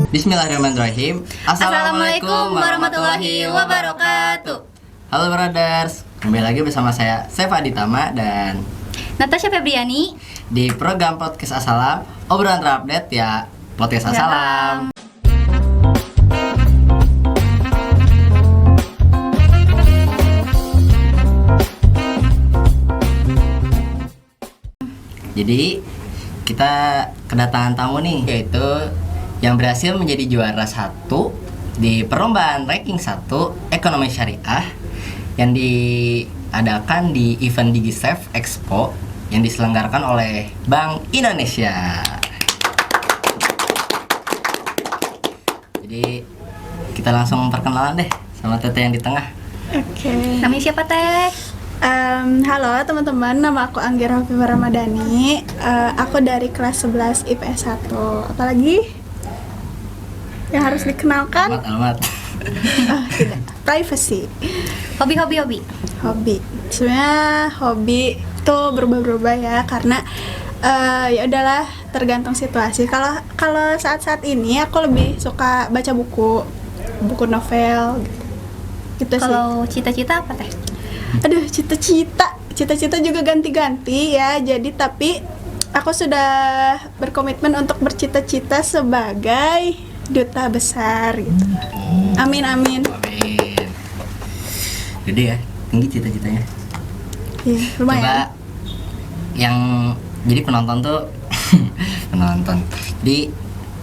Bismillahirrahmanirrahim. Assalamualaikum warahmatullahi wabarakatuh. Halo brothers, kembali lagi bersama saya Seva Aditama dan Natasha Febriani di program podcast Asalam, obrolan terupdate ya podcast Asalam. Jadi kita kedatangan tamu nih, yaitu yang berhasil menjadi juara 1 di perlombaan ranking 1 ekonomi syariah yang diadakan di event DigiSafe Expo yang diselenggarakan oleh Bank Indonesia. Jadi kita langsung perkenalan deh sama Teteh yang di tengah. Oke. Namanya siapa Teh? Halo teman-teman, nama aku Anggira Hafifah Ramadhani. Aku dari kelas 11 IPS 1. Apalagi yang harus dikenalkan? Alamat. Tidak. Privacy. Hobi. Hobi. Sebenarnya hobi itu berubah-ubah ya, karena ya udahlah, tergantung situasi. Kalau saat-saat ini aku lebih suka baca buku novel gitu sih. Kalau cita-cita apa Teh? Aduh, cita-cita juga ganti-ganti ya. Jadi tapi aku sudah berkomitmen untuk bercita-cita sebagai duta besar gitu. Amin. Amin. Gede ya, tinggi cita-citanya. Iya, lumayan. Coba yang jadi penonton tuh penonton. Jadi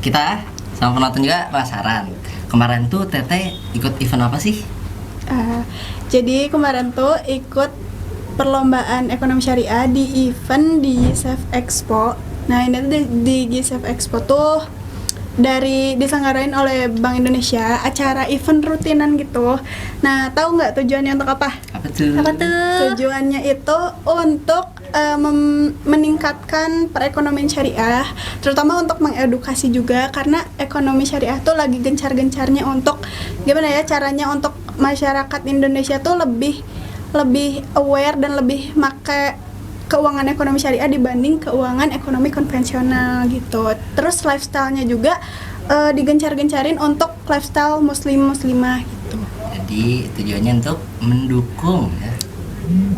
kita sama penonton juga penasaran. Kemarin tuh Teteh ikut event apa sih? Jadi kemarin tuh ikut perlombaan ekonomi syariah di event di DigiSafe Expo. Nah ini tuh di DigiSafe Expo tuh diselenggarain oleh Bank Indonesia, acara event rutinan gitu. Nah tahu nggak tujuannya untuk apa? Apa tuh? Tujuannya itu untuk meningkatkan perekonomian syariah, terutama untuk mengedukasi juga, karena ekonomi syariah tuh lagi gencar-gencarnya untuk gimana ya caranya untuk masyarakat Indonesia tuh lebih aware dan lebih make keuangan ekonomi syariah dibanding keuangan ekonomi konvensional gitu. Terus lifestyle-nya juga digencar-gencarin untuk lifestyle muslimah gitu. Jadi tujuannya untuk mendukung ya,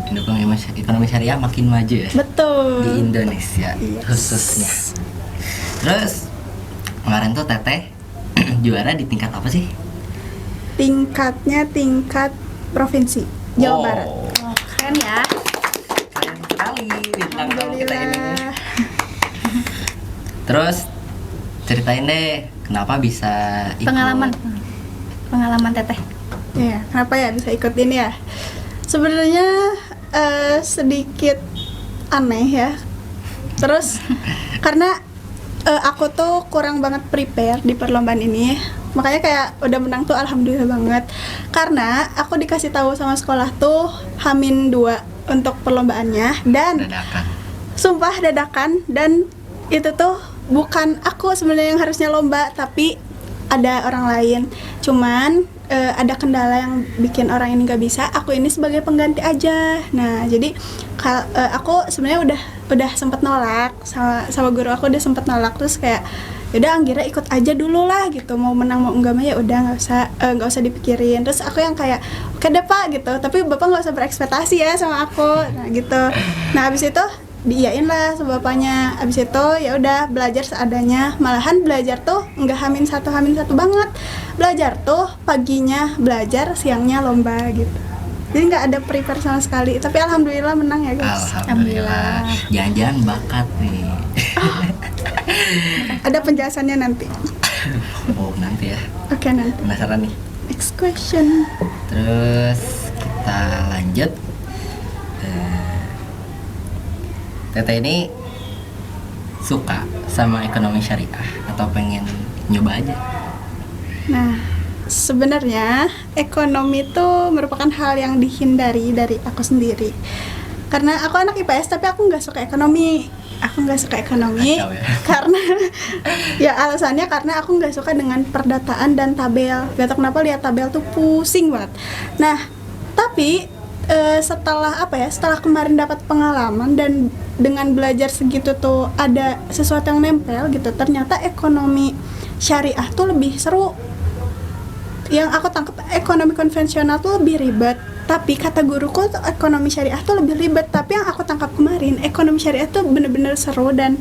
mendukung ekonomi syariah makin maju ya. Betul. Di Indonesia khususnya. Terus kemarin tuh Teteh juara di tingkat apa sih? Tingkat provinsi Jawa Barat. Oh, keren ya. Keren sekali bintang tamu kita ini. Alhamdulillah. Terus ceritain deh kenapa bisa ikut Pengalaman Teteh. Ya, kenapa ya bisa ikut ini ya? Sebenarnya sedikit aneh ya. Terus karena aku tuh kurang banget prepare di perlombaan ini. Makanya kayak udah menang tuh alhamdulillah banget. Karena aku dikasih tahu sama sekolah tuh H-2 untuk perlombaannya, dan dadakan. Sumpah dadakan, dan itu tuh bukan aku sebenarnya yang harusnya lomba, tapi ada orang lain. Cuman ada kendala yang bikin orang ini nggak bisa. Aku ini sebagai pengganti aja. Nah jadi aku sebenarnya udah sempat nolak sama guru aku, udah sempat nolak. Terus kayak yaudah Anggira ikut aja dulu lah gitu, mau menang mau enggak mah ya udah nggak usah dipikirin. Terus aku yang kayak oke deh Pak gitu, tapi Bapak nggak usah berekspektasi ya sama aku, nah gitu. Nah habis itu diiyain lah sama bapaknya. Abis itu ya udah belajar seadanya. Malahan belajar tuh nggak H-1 banget. Belajar tuh paginya belajar, siangnya lomba gitu. Jadi nggak ada prepare sama sekali. Tapi alhamdulillah menang ya guys. Alhamdulillah. Jangan-jangan bakat nih. Ada penjelasannya nanti. Oh nanti ya. Oke, nanti. Penasaran nih. Next question. Terus kita lanjut. Teteh ini suka sama ekonomi syariah atau pengen nyoba aja? Nah, sebenarnya ekonomi itu merupakan hal yang dihindari dari aku sendiri. Karena aku anak IPS tapi aku nggak suka ekonomi. Kacau ya. Karena ya alasannya karena aku nggak suka dengan perdataan dan tabel. Gak tau kenapa lihat tabel tuh pusing banget. Nah, tapi setelah setelah kemarin dapat pengalaman dan dengan belajar segitu tuh ada sesuatu yang nempel gitu, ternyata ekonomi syariah tuh lebih seru. Yang aku tangkap ekonomi konvensional tuh lebih ribet, tapi kata guruku tuh ekonomi syariah tuh lebih ribet. Tapi yang aku tangkap kemarin ekonomi syariah tuh bener-bener seru dan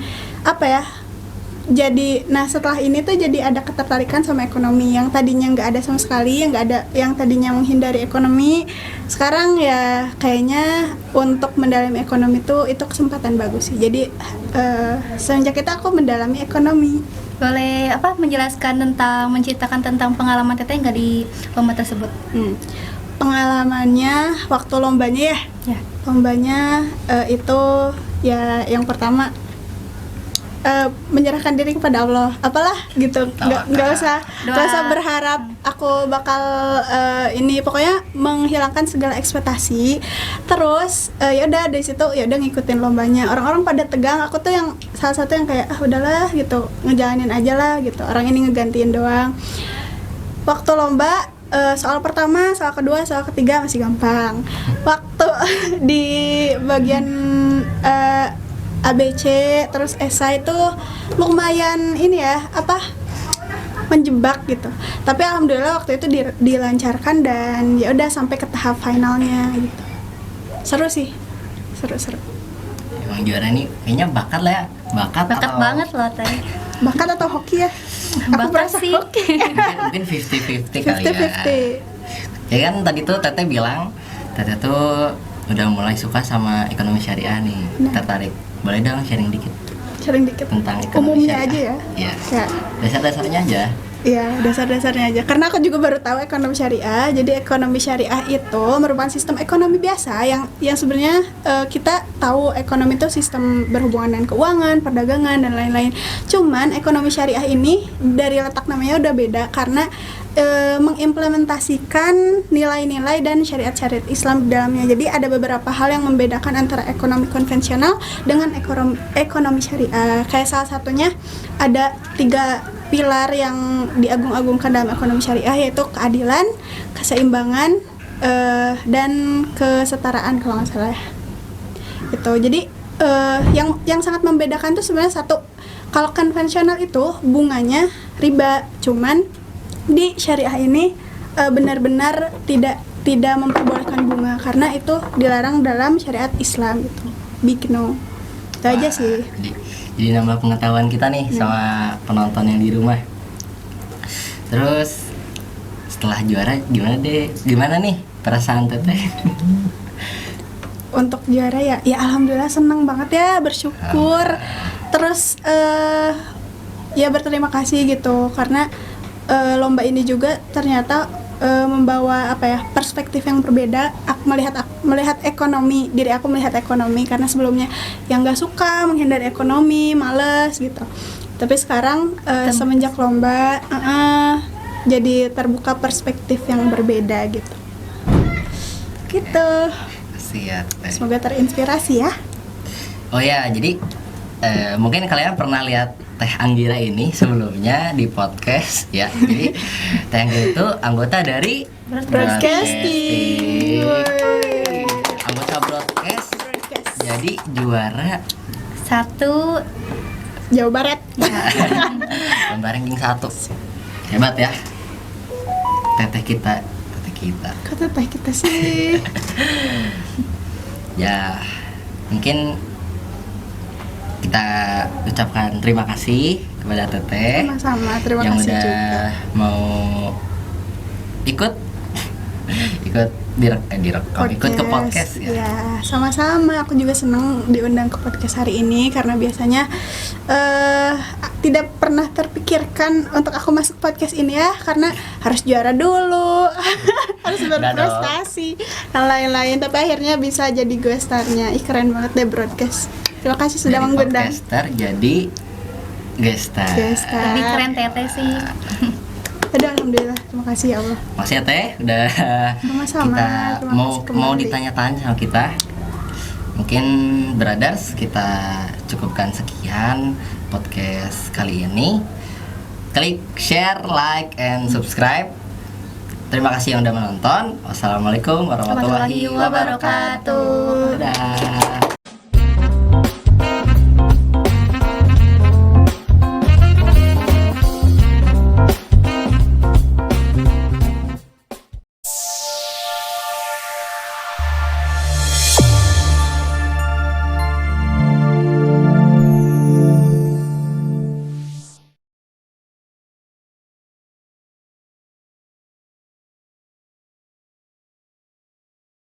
jadi setelah ini tuh jadi ada ketertarikan sama ekonomi yang tadinya nggak ada sama sekali, yang tadinya menghindari ekonomi, sekarang ya kayaknya untuk mendalami ekonomi tuh itu kesempatan bagus sih. Jadi semenjak itu aku mendalami ekonomi. Boleh menceritakan tentang pengalaman teteh nggak di lomba tersebut? Pengalamannya waktu lombanya Ya. Lombanya itu ya yang pertama menyerahkan diri kepada Allah, apalah gitu, nggak usah berharap aku bakal ini, pokoknya menghilangkan segala ekspektasi. Terus ya udah dari situ ya udah ngikutin lombanya. Orang-orang pada tegang, aku tuh yang salah satu yang kayak udahlah gitu, ngejalanin aja lah gitu, orang ini ngegantiin doang. Waktu lomba soal pertama, soal kedua, soal ketiga masih gampang. Waktu di bagian ABC terus esai itu lumayan ini ya menjebak gitu, tapi alhamdulillah waktu itu dilancarkan dan ya udah sampai ke tahap finalnya gitu. Seru sih, seru. Emang juara ini kayaknya bakat lah ya, bakat Banget loh teh. Bakat atau hoki ya? Aku Bakat merasa sih. hoki. mungkin 50-50 kali ya. 50-50. Ya kan tadi tuh Teteh bilang Teteh tuh udah mulai suka sama ekonomi syariah nih, tertarik. Boleh dong sharing dikit tentang ekonomi umumnya syariah. aja Ya. Ya. Dasar-dasarnya aja. Iya, dasar-dasarnya aja. Karena aku juga baru tahu ekonomi syariah. Jadi ekonomi syariah itu merupakan sistem ekonomi biasa yang sebenarnya kita tahu ekonomi itu sistem berhubungan dengan keuangan, perdagangan dan lain-lain. Cuman ekonomi syariah ini dari letak namanya udah beda karena mengimplementasikan nilai-nilai dan syariat-syariat Islam di dalamnya. Jadi ada beberapa hal yang membedakan antara ekonomi konvensional dengan ekonomi syariah. Kayak salah satunya ada 3 pilar yang diagung-agungkan dalam ekonomi syariah, yaitu keadilan, keseimbangan, dan kesetaraan kalau nggak salah. Gitu. Jadi yang sangat membedakan tuh sebenarnya satu, kalau konvensional itu bunganya riba, cuman di syariah ini benar-benar tidak memperbolehkan bunga karena itu dilarang dalam syariat Islam gitu. Big no. Itu aja sih. Jadi nambah pengetahuan kita nih sama penonton yang di rumah. Terus setelah juara gimana nih perasaan Teteh? Untuk juara ya alhamdulillah senang banget ya, bersyukur. Terus ya berterima kasih gitu karena lomba ini juga ternyata membawa perspektif yang berbeda. Aku melihat ekonomi, diri aku melihat ekonomi karena sebelumnya yang nggak suka, menghindari ekonomi, males gitu. Tapi sekarang semenjak lomba jadi terbuka perspektif yang berbeda gitu. Siap. Semoga terinspirasi ya. Oh ya, jadi mungkin kalian pernah lihat Teh Anggira ini sebelumnya di podcast ya. Jadi Teh Anggira itu anggota dari Broadcasting. Anggota broadcast. Jadi juara 1 Jawa Barat. lomba ranking 1. Hebat ya. Teteh kita. Kata teh kita sih. Ya, mungkin kita ucapkan terima kasih kepada Teteh Sama-sama, terima yang kasih udah juga. mau ikut ikut ke podcast ya. Ya, sama-sama. Aku juga senang diundang ke podcast hari ini karena biasanya tidak pernah terpikirkan untuk aku masuk podcast ini ya, karena harus juara dulu, harus berprestasi dan lain-lain. Tapi akhirnya bisa jadi gue starnya. Keren banget deh broadcast. Terima kasih sudah mengundang. Podcaster jadi gestar. Lebih keren Teteh sih. Aduh, alhamdulillah, terima kasih ya Allah. Makasih ya Teh udah Sama-sama, kita terima mau kasih kembali. ditanya-tanya sama kita. Mungkin brothers kita cukupkan sekian podcast kali ini. Klik share, like, and subscribe. Terima kasih yang udah menonton. Wassalamualaikum warahmatullahi wabarakatuh. wabarakatuh. Dadah.